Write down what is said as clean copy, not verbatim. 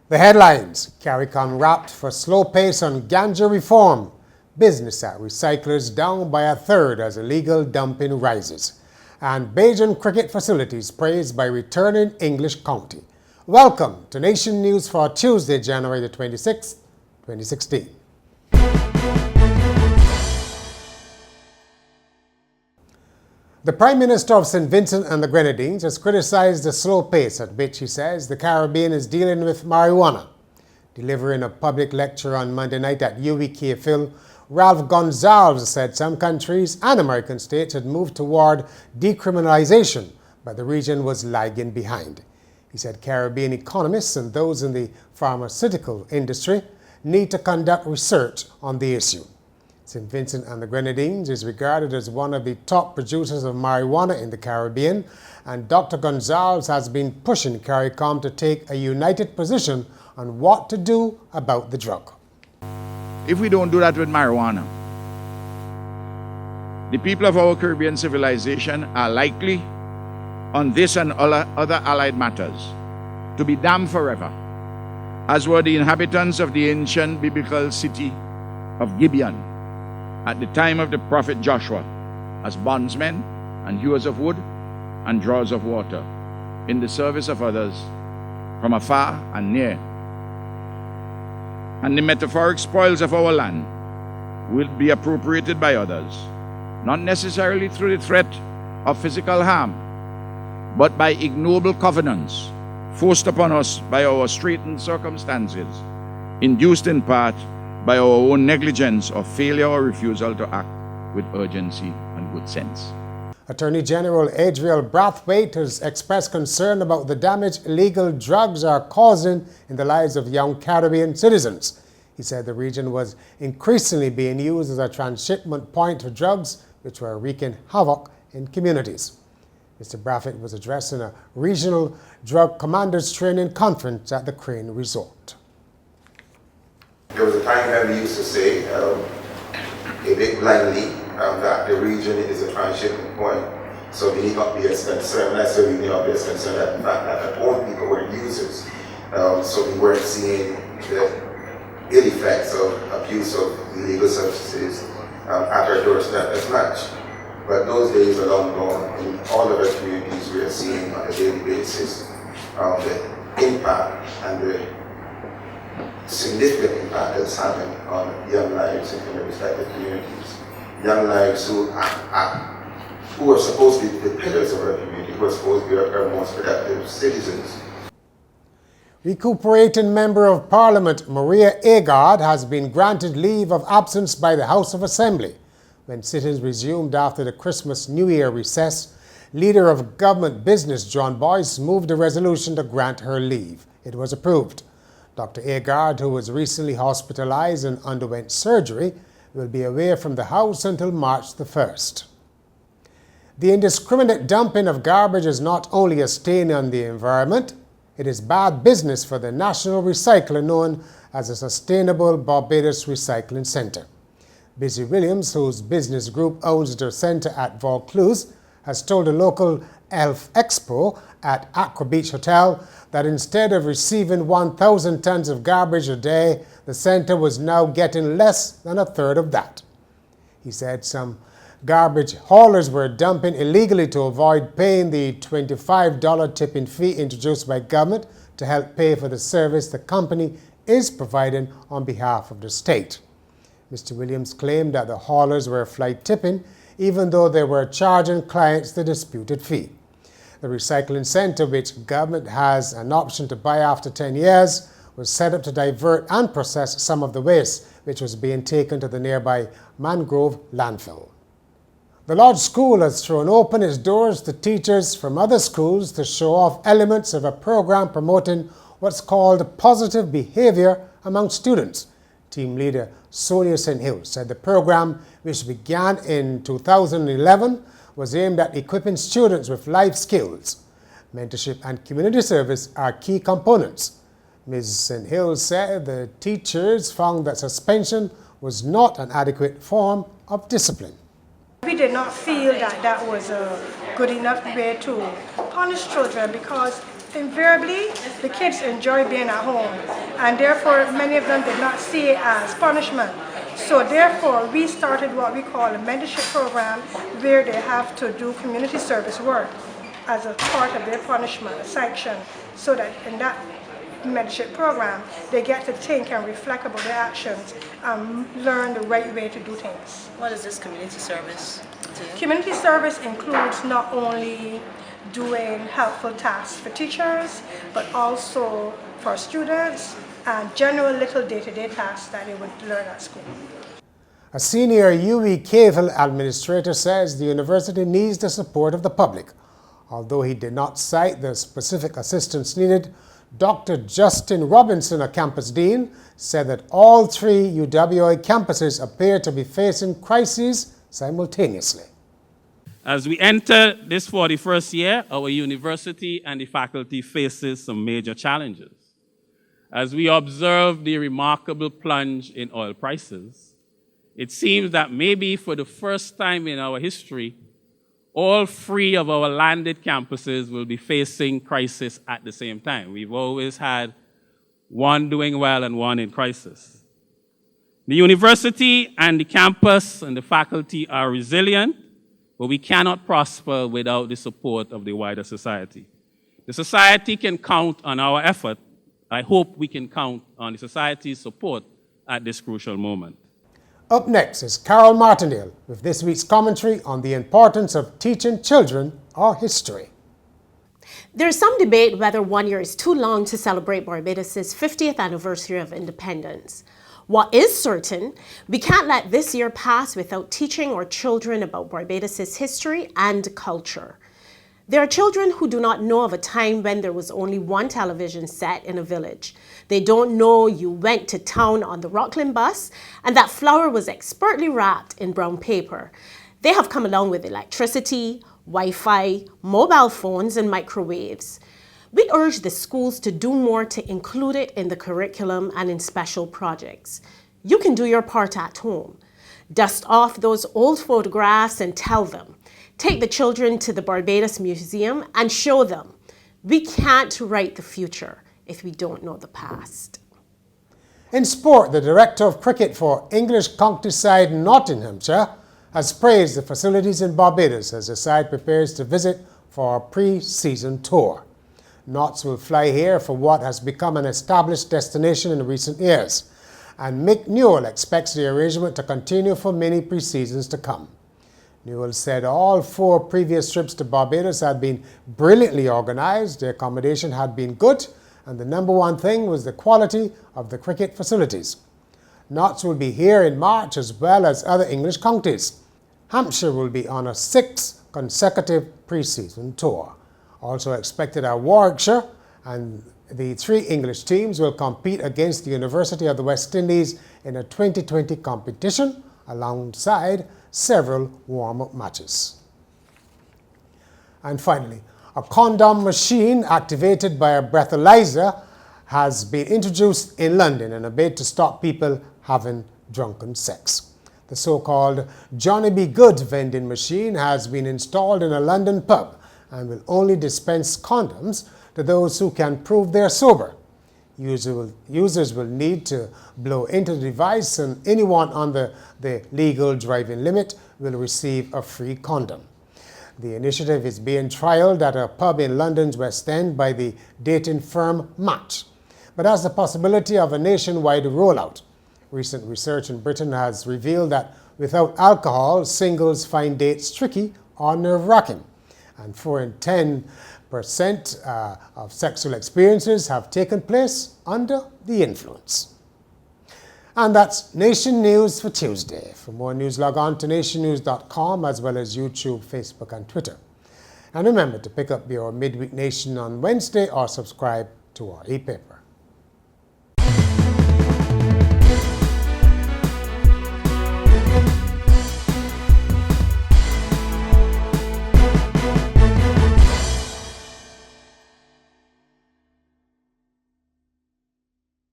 The headlines: CARICOM wrapped for slow pace on ganja reform. Business at recyclers down by a third as illegal dumping rises. And Bajan cricket facilities praised by returning English county. Welcome to Nation News for Tuesday, January the 26th, 2016. The Prime Minister of St. Vincent and the Grenadines has criticized the slow pace at which he says the Caribbean is dealing with marijuana. Delivering a public lecture on Monday night at UWK Phil, Ralph Gonsalves said some countries and American states had moved toward decriminalization, but the region was lagging behind. He said Caribbean economists and those in the pharmaceutical industry need to conduct research on the issue. St. Vincent and the Grenadines is regarded as one of the top producers of marijuana in the Caribbean, and Dr. Gonsalves has been pushing CARICOM to take a united position on what to do about the drug. If we don't do that with marijuana, the people of our Caribbean civilization are likely, on this and other allied matters, to be damned forever, as were the inhabitants of the ancient biblical city of Gibeon at the time of the prophet Joshua, as bondsmen and hewers of wood and drawers of water, in the service of others from afar and near. And the metaphoric spoils of our land will be appropriated by others, not necessarily through the threat of physical harm, but by ignoble covenants forced upon us by our straitened circumstances, induced in part by our own negligence or failure or refusal to act with urgency and good sense. Attorney General Adriel Brathwaite has expressed concern about the damage illegal drugs are causing in the lives of young Caribbean citizens. He said the region was increasingly being used as a transshipment point for drugs, which were wreaking havoc in communities. Mr. Brathwaite was addressing a regional drug commanders training conference at the Crane Resort. There was a time when we used to say, a bit blindly, that the region is a transshipment point, so we need not be as concerned. That's why we need not be as concerned that the fact that all people were users, so we weren't seeing the ill effects of abuse of illegal substances at our doorstep as much. But those days are long gone. In all of our communities, we are seeing on a daily basis the impact and the significant impact that's having on young lives in their respective communities. Young lives who are supposed to be the pillars of our community, who are supposed to be our most productive citizens. Recuperating Member of Parliament Maria Agard has been granted leave of absence by the House of Assembly. When sittings resumed after the Christmas-New Year recess, Leader of Government Business John Boyce moved a resolution to grant her leave. It was approved. Dr. Agard, who was recently hospitalized and underwent surgery, will be away from the House until March the 1st. The indiscriminate dumping of garbage is not only a stain on the environment, it is bad business for the national recycler known as the Sustainable Barbados Recycling Centre. Busy Williams, whose business group owns the centre at Vaucluse, has told the local Elf Expo at Aqua Beach Hotel that instead of receiving 1,000 tons of garbage a day, the centre was now getting less than a third of that. He said some garbage haulers were dumping illegally to avoid paying the $25 tipping fee introduced by government to help pay for the service the company is providing on behalf of the state. Mr. Williams claimed that the haulers were flight tipping even though they were charging clients the disputed fee. The recycling centre, which government has an option to buy after 10 years, was set up to divert and process some of the waste, which was being taken to the nearby Mangrove landfill. The Lodge School has thrown open its doors to teachers from other schools to show off elements of a program promoting what's called positive behaviour among students. Team leader Sonia St. Hill said the program, which began in 2011, was aimed at equipping students with life skills. Mentorship and community service are key components. Ms. St. Hill said the teachers found that suspension was not an adequate form of discipline. We did not feel that that was a good enough way to punish children, because invariably, the kids enjoy being at home, and therefore many of them did not see it as punishment. So therefore, we started what we call a mentorship program where they have to do community service work as a part of their punishment, a sanction, so that in that mentorship program, they get to think and reflect about their actions and learn the right way to do things. What is this community service do? Community service includes not only doing helpful tasks for teachers, but also for students and general little day-to-day tasks that they would learn at school. A senior UWI Caval administrator says the university needs the support of the public. Although he did not cite the specific assistance needed, Dr. Justin Robinson, a campus dean, said that all three UWI campuses appear to be facing crises simultaneously. As we enter this 41st year, our university and the faculty faces some major challenges. As we observe the remarkable plunge in oil prices, it seems that maybe for the first time in our history, all three of our landed campuses will be facing crisis at the same time. We've always had one doing well and one in crisis. The university and the campus and the faculty are resilient, but we cannot prosper without the support of the wider society. The society can count on our effort. I hope we can count on the society's support at this crucial moment. Up next is Carol Martindale with this week's commentary on the importance of teaching children our history. There's some debate whether 1 year is too long to celebrate Barbados' 50th anniversary of independence. What is certain, we can't let this year pass without teaching our children about Barbados' history and culture. There are children who do not know of a time when there was only one television set in a village. They don't know you went to town on the Rockland bus and that flour was expertly wrapped in brown paper. They have come along with electricity, Wi-Fi, mobile phones, and microwaves. We urge the schools to do more to include it in the curriculum and in special projects. You can do your part at home. Dust off those old photographs and tell them. Take the children to the Barbados Museum and show them. We can't write the future if we don't know the past. In sport, the director of cricket for English county side Nottinghamshire has praised the facilities in Barbados as the side prepares to visit for a pre-season tour. Knots will fly here for what has become an established destination in recent years, and Mick Newell expects the arrangement to continue for many pre-seasons to come. Newell said all 4 previous trips to Barbados had been brilliantly organized, the accommodation had been good, and the number one thing was the quality of the cricket facilities. Knots will be here in March as well as other English counties. Hampshire will be on a 6th consecutive pre-season tour. Also expected are Warwickshire, and the 3 English teams will compete against the University of the West Indies in a 2020 competition alongside several warm-up matches. And finally, a condom machine activated by a breathalyzer has been introduced in London in a bid to stop people having drunken sex. The so-called Johnny Be Good vending machine has been installed in a London pub and will only dispense condoms to those who can prove they're sober. Users will need to blow into the device, and anyone under the legal driving limit will receive a free condom. The initiative is being trialled at a pub in London's West End by the dating firm Match, but has the possibility of a nationwide rollout. Recent research in Britain has revealed that without alcohol, singles find dates tricky or nerve-wracking, and 4 in 10% of sexual experiences have taken place under the influence. And that's Nation News for Tuesday. For more news, log on to nationnews.com as well as YouTube, Facebook, and Twitter. And remember to pick up your Midweek Nation on Wednesday or subscribe to our e-paper.